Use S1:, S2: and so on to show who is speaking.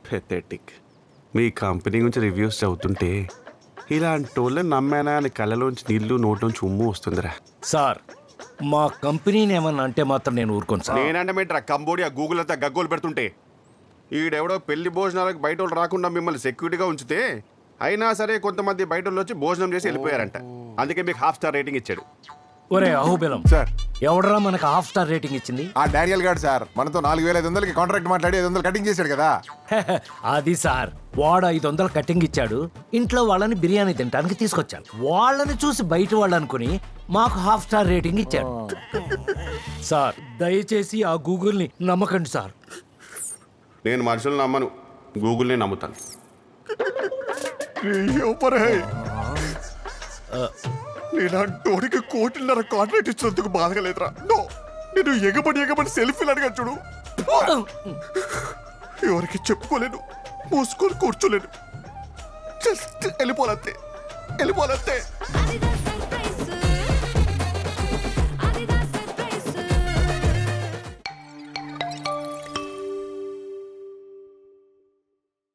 S1: పెథెటిక్. మీ company గురించి reviews చదువుతుంటే ఇలాంటి వాళ్ళని నమ్మానా అని కళ్ళలోంచి నీళ్లు నోట్లోంచి ఉమ్ము వస్తుందిరా.
S2: సార్ మా కంపెనీని ఏమన్నా అంటే మాత్రం నేను ఊరుకోను సార్.
S1: నేనంటే మీట్రా కంబోడియా గూగుల్ అంతా గగ్గోలు పెడుతుంటే ఈడెవడో పెళ్లి భోజనాలకు బయట వాళ్ళు రాకుండా మిమ్మల్ని సెక్యూరిటీగా ఉంచితే అయినా సరే కొంతమంది బయట వాళ్ళు వచ్చి భోజనం చేసి వెళ్ళిపోయారంట. అందుకే మీకు 5 స్టార్ రేటింగ్ ఇచ్చాడు.
S2: ఒరే అహోబిలం
S3: సార్
S2: ఎవడరా మనకు 1/2 స్టార్ రేటింగ్ ఇచ్చింది?
S3: ఆ డానియల్ గారు సార్ మనతో 4,500కి కాంట్రాక్ట్ మాట్లాడి 500 కటింగ్ చేశాడు కదా.
S2: అది సార్ వాడు 500 కటింగ్ ఇచ్చాడు. ఇంట్లో వాళ్ళని బిర్యానీ తినడానికి తీసుకొచ్చాను. వాళ్ళని చూసి బయట వాళ్ళు అనుకుని మాకు 1/2 స్టార్ రేటింగ్ ఇచ్చాడు. సార్ దయచేసి ఆ గూగుల్ని నమ్మకండి సార్.
S1: నేను మనుషులు నమ్మను, గూగుల్నే నమ్ముతాను.
S3: నేనంటోడికి 1,00,00,000 కాంట్రాక్ట్ ఇచ్చినందుకు బాధగా లేదురా. నో, నేను ఎగబడి సెల్ఫీలు అడగా చూడు. ఎవరికి చెప్పుకోలేను, మూసుకొని కూర్చోలేను. జస్ట్ వెళ్ళిపోవాలంతే.